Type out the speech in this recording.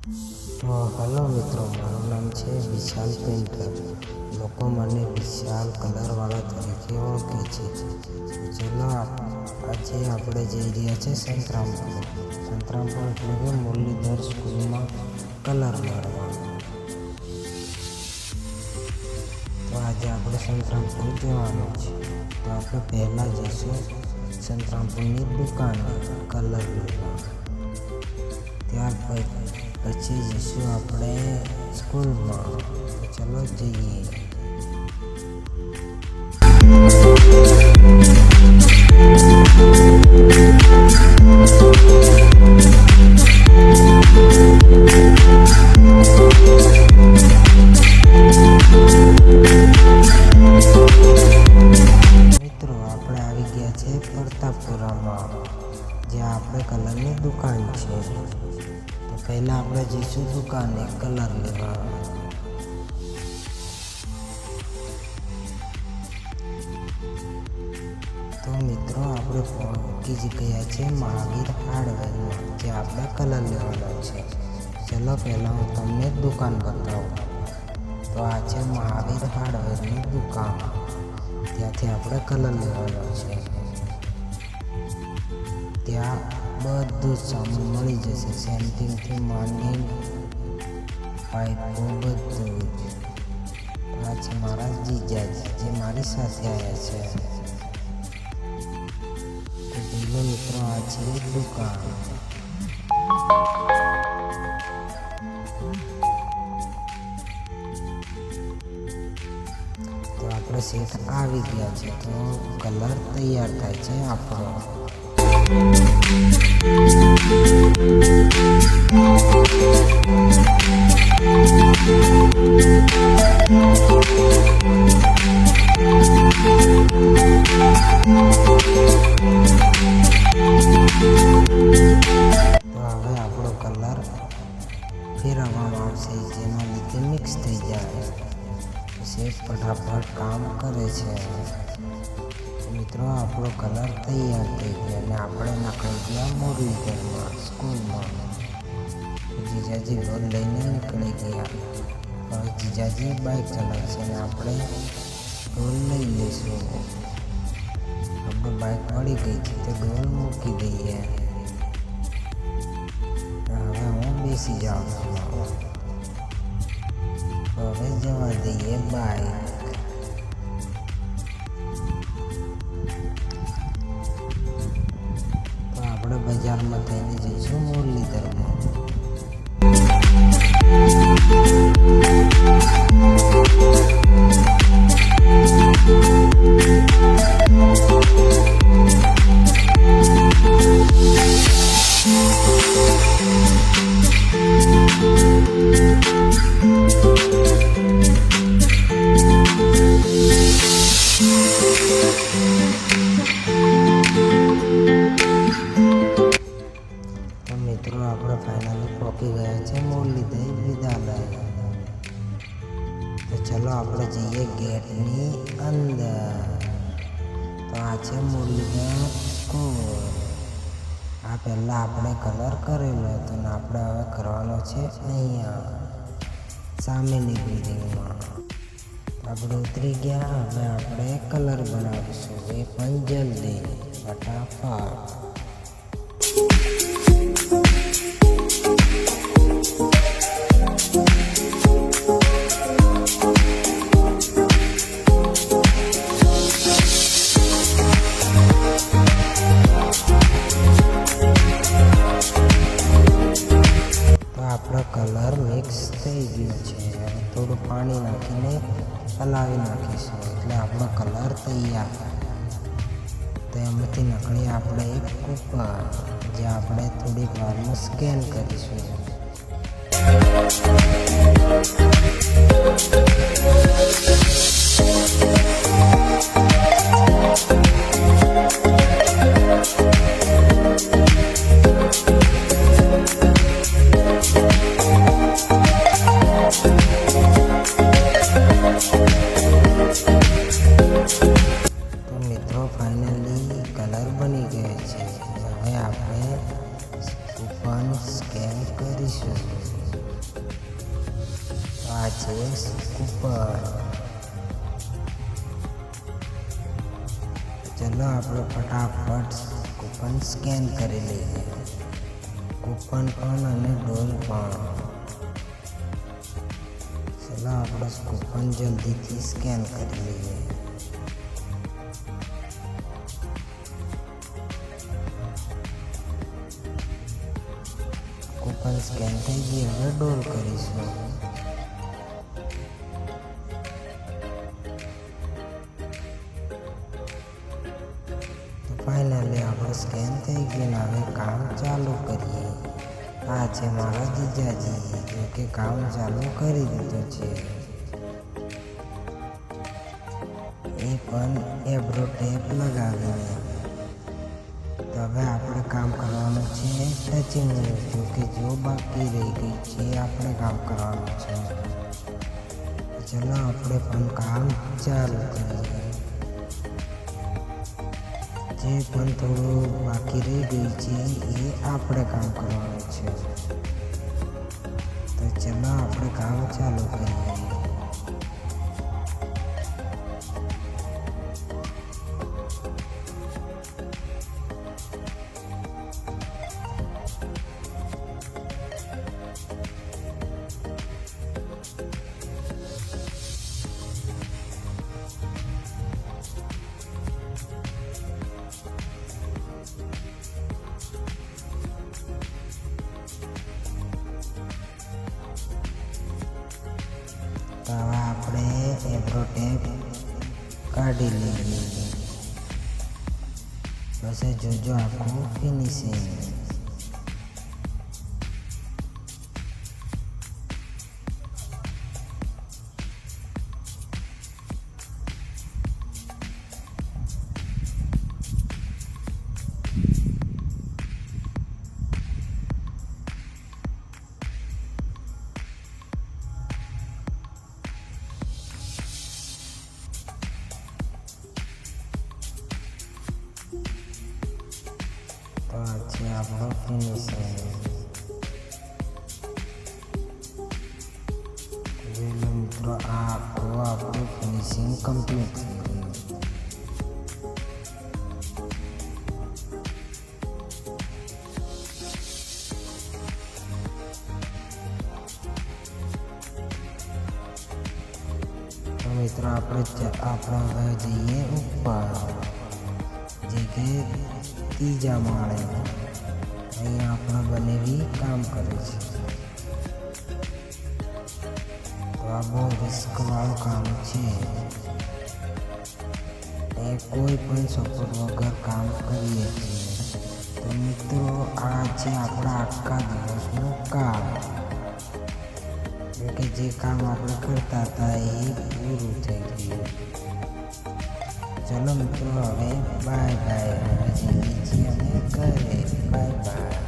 તો હલો મિત્રો, મારું નામ છે વિશાલ પેન્ટર. લોકો મને વિશાલ કલરવાળા તરીકે ઓળખે છે. ચલો આજે આપણે જઈ રહ્યા છે સંતરામપુર એટલે કે મુરલીધર સ્કૂલમાં કલર મારવા. તો આજે આપણે સંતરામપુર જવાનું છે. તો આપણે પહેલાં જઈશું સંતરામપુરની દુકાને કલર લેવા. ત્યાર પછી જઈશું આપણે સ્કૂલમાં. તો ચલો જઈએ. મિત્રો, આપણે આવી ગયા છે પ્રતાપપુરામાં, જ્યાં આપણે કલરની દુકાન છે. તો પહેલાં આપણે જઈશું દુકાને કલર લેવા. તો મિત્રો, આપણે પહોંચી જ ગયા છે મહાવીર હાર્ડવેરમાં, જ્યાં આપણે કલર લેવાના છે. ચલો પહેલાં હું તમને દુકાન બતાવું. તો આ છે મહાવીર હાર્ડવેરની દુકાન. ત્યાંથી આપણે કલર લેવાનો છે. ત્યાં બધું સામાન મળી જશે, સેન્ટિંગથી માંડીને પાઇપો બધું જ. આ છે મારા જીજાજી, જે મારી સાથે આવ્યા છે. તો જોઈ મિત્રો, આ છે દુકાન. તો આપણે સેટ આવી ગયા છે. તો કલર તૈયાર થાય છે આપણો. તો હવે આપણો કલર ફેરવવામાં આવશે, જેના લીધે મિક્સ થઈ જાય. સેટ ફટાફટ કામ કરે છે. મિત્રો, આપણો કલર તૈયાર થઈ ગયો અને આપણે નીકળી ગયા મુરલીધરમાં સ્કૂલમાં. જીજાજી રોડ લઈને નીકળી ગયા. હવે જીજાજી બાઇક ચલાવે છે અને આપણે ડોલ લઈ લઈશું. આપણે બાઇક મળી ગઈ છે તો ડોલ મૂકી દઈએ. હવે હું બેસી જાઉં છું. હવે જવા દઈએ બાઇક. તો આપણે બજારમાં થઈને જઈશું મુરલીધરમાં. મિત્રો, આપણે ફાઇનલી પહોંચી ગયા છે મુરલીધર વિદ્યાલય. તો ચલો આપણે જઈએ ગેટની અંદર. તો આ છે મુરલીધર સ્કૂલ. આ પહેલાં આપણે કલર કરેલો હતો ને આપણે હવે કરવાનો છે અહીંયા સામેની બિલ્ડિંગમાં. આપણે ઉતરી ગયા. હવે આપણે કલર બનાવીશું, એ પણ જલ્દી ફટાફટ. આપણો કલર મિક્સ થઈ ગયો છે. હવે થોડું પાણી નાખીને હલાવી નાખીશું એટલે આપણો કલર તૈયાર. તો એમાંથી નીકળી આપણે એક કૂપર, જે આપણે થોડીક વારમાં સ્કેન કરીશું. ફાઇનલી કલર બની ગયો છે. હવે આપણે કૂપન સ્કેન કરી આ છે કૂપન. ચલો આપણે ફટાફટ કૂપન સ્કેન કરી લઈએ. કૂપન પણ અને ડોલ પણ. ચલો આપણે કૂપન જલ્દીથી સ્કેન કરી લઈએ. કૂપન સ્કેન થઈ ગઈ. હવે ડોલ કરીશું. ફાઇનલી આપણે સ્કેન થઈ ગયું. હવે કામ ચાલુ કરીએ. આ છે મારા જીજાજી, જો કે કામ ચાલુ કરી દીધું છે. એ પણ એબ્રો ટેપ લગાવીને. તો હવે આપણે કામ કરવાનું છે ટચિંગ, જો કે જો બાકી રહી ગઈ છે આપણે કામ કરવાનું છે. ચલો આપણે પણ કામ ચાલુ કરીએ. જે પણ થોડું બાકી રહી ગઈ છે એ આપણે કામ કરવાનું છે. તો ચલો આપણે કામ ચાલુ કરીએ. તો હવે આપણે એબ્રો ટેપ કાઢી લઈએ. પછી જોજો આપણું ફિનિશિંગ. તો આ છે આપણો ફિનિશિંગ. જોઈ લો મિત્રો, આ આપણું ફિનિશિંગ કમ્પ્લીટ થઈ ગયું. તો મિત્રો આપણે હવે જઈએ ઉપર, જે કે ત્રીજા માળે. અહીંયા આપણા બનેવી કામ કરે છે. તો આ બહુ રિસ્કવાળું કામ છે. એ કોઈ પણ સપોર્ટ વગર કામ કરીએ છીએ. તો મિત્રો આ છે આપણા આખા દિવસનું કામ. કે જે કામ આપણે કરતા હતા એ પૂરું થઈ ગયું. ચલો મિત્રો હવે બાય બાય. હવે જઈએ છીએ અમે ઘરે. Bye bye.